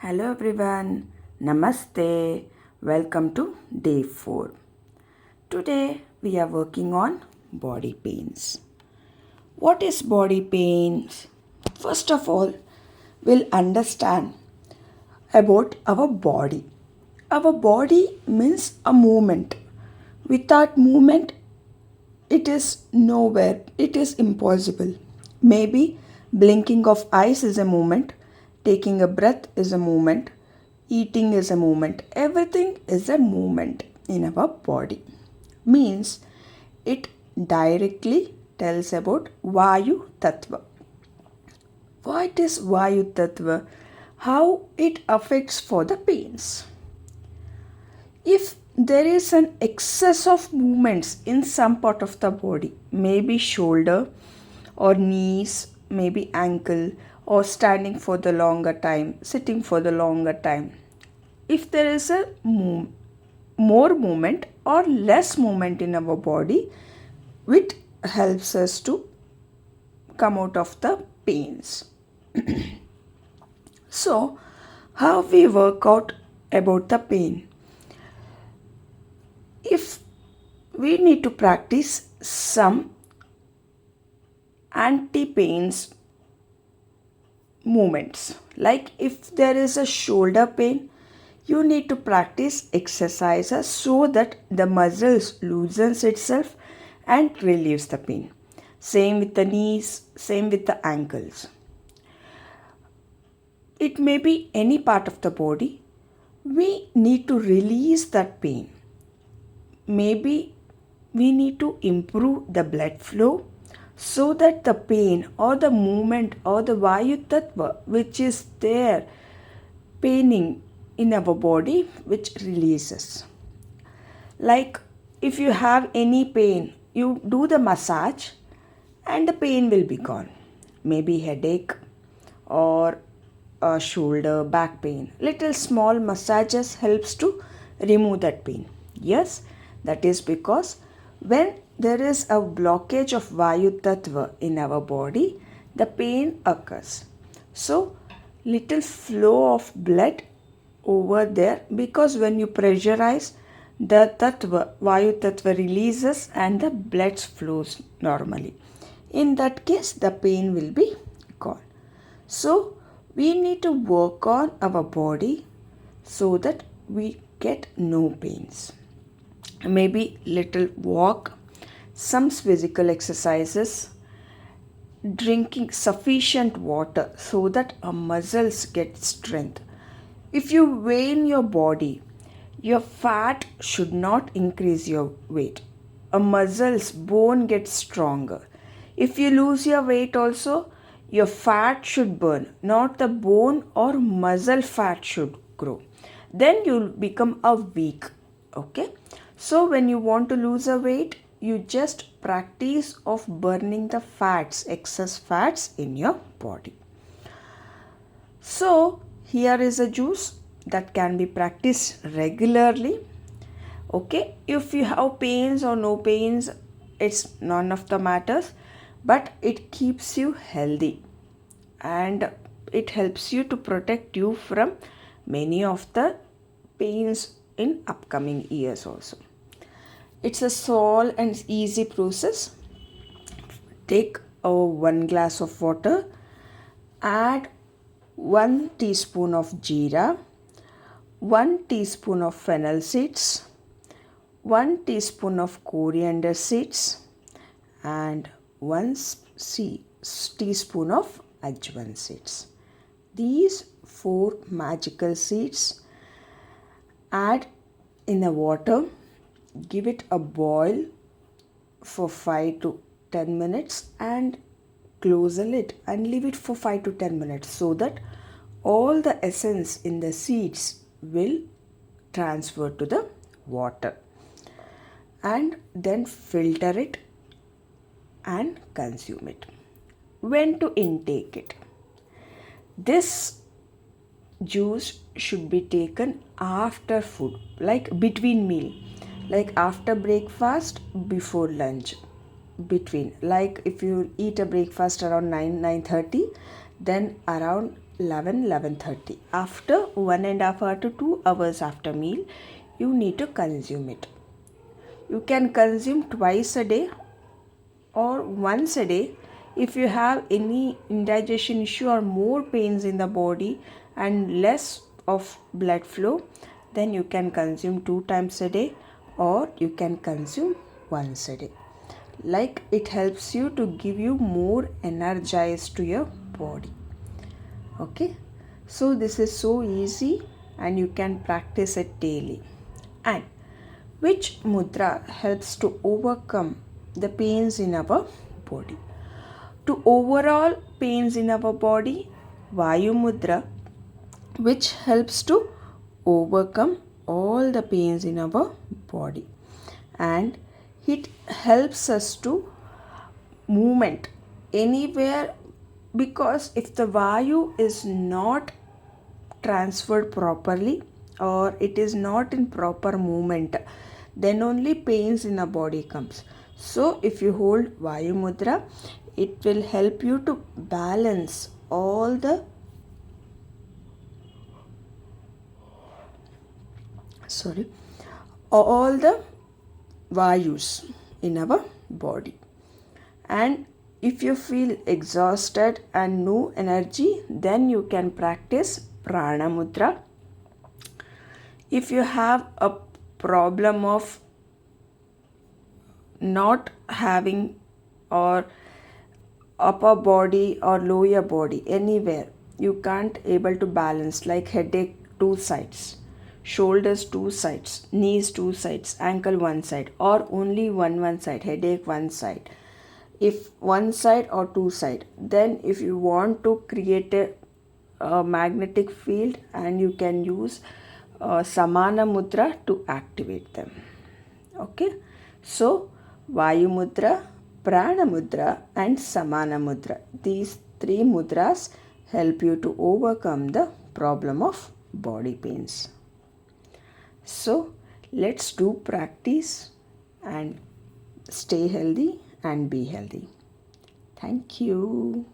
Hello everyone, Namaste. Welcome to day 4. Today we are working on body pains. What is body pains? First of all, we'll understand about our body. Our body means a movement. Without movement, it is nowhere, it is impossible. Maybe blinking of eyes is a movement, taking a breath is a movement, eating is a movement. Everything is a movement in our body. Means it directly tells about Vayu Tattva. What is Vayu Tattva? How it affects for the pains. If there is an excess of movements in some part of the body, maybe shoulder or knees, maybe ankle, or standing for the longer time, sitting for the longer time, if there is a more movement or less movement in our body, which helps us to come out of the pains. So, how we work out about the pain? If we need to practice some anti-pains movements, like if there is a shoulder pain, you need to practice exercises so that the muscles loosens itself and relieves the pain. Same with the knees, same with the ankles. It may be any part of the body. We need to release that pain. Maybe we need to improve the blood flow so that the pain or the movement or the Vayu Tattva which is there paining in our body, which releases. Like if you have any pain, you do the massage and the pain will be gone. Maybe headache or shoulder, back pain. Little small massages helps to remove that pain. Yes, that is because when there is a blockage of Vayu Tattva in our body, the pain occurs. So, little flow of blood over there, because when you pressurize, the Tattva, Vayu Tattva releases and the blood flows normally. In that case, the pain will be gone. So, we need to work on our body so that we get no pains. Maybe little walk, some physical exercises, drinking sufficient water so that our muscles get strength. If you weigh in your body, your fat should not increase your weight. A muscles bone gets stronger. If you lose your weight also, your fat should burn, not the bone or muscle fat should grow. Then you'll become a weak. Okay. So when you want to lose a weight, you just practice of burning the fats, excess fats in your body. So here is a juice that can be practiced regularly. Okay, if you have pains or no pains, it's none of the matters, but it keeps you healthy and it helps you to protect you from many of the pains in upcoming years also. It's a small and easy process. Take 1 glass of water, add 1 teaspoon of jeera, 1 teaspoon of fennel seeds, 1 teaspoon of coriander seeds, and 1 teaspoon of ajwan seeds. These 4 magical seeds add in the water, give it a boil for 5 to 10 minutes and close the lid and leave it for 5 to 10 minutes so that all the essence in the seeds will transfer to the water, and then filter it and consume it. When to intake it? This juice should be taken after food, like between meal, like after breakfast, before lunch, between, like if you eat a breakfast around 9:30, then around 11:30. After 1.5 hour to 2 hours after meal, you need to consume it. You can consume twice a day or once a day. If you have any indigestion issue or more pains in the body and less of blood flow, then you can consume 2 times a day or you can consume once a day. Like, it helps you to give you more energized to your body. Okay, so this is so easy and you can practice it daily. And which mudra helps to overcome the pains in our body? To overall pains in our body, Vayu Mudra, which helps to overcome all the pains in our body, and it helps us to movement anywhere, because if the Vayu is not transferred properly or it is not in proper movement, then only pains in the body comes. So if you hold Vayu Mudra, it will help you to balance all the Vayus in our body. And if you feel exhausted and no energy, then you can practice Prana Mudra. If you have a problem of not having or upper body or lower body anywhere, you can't able to balance, like headache 2 sides, shoulders 2 sides, knees 2 sides, ankle 1 side, or only one side, headache 1 side. If 1 side or 2 side, then if you want to create a magnetic field, and you can use Samana Mudra to activate them. Okay, so Vayu Mudra, Prana Mudra and Samana Mudra, these 3 mudras help you to overcome the problem of body pains. So let's do practice and stay healthy and be healthy. Thank you.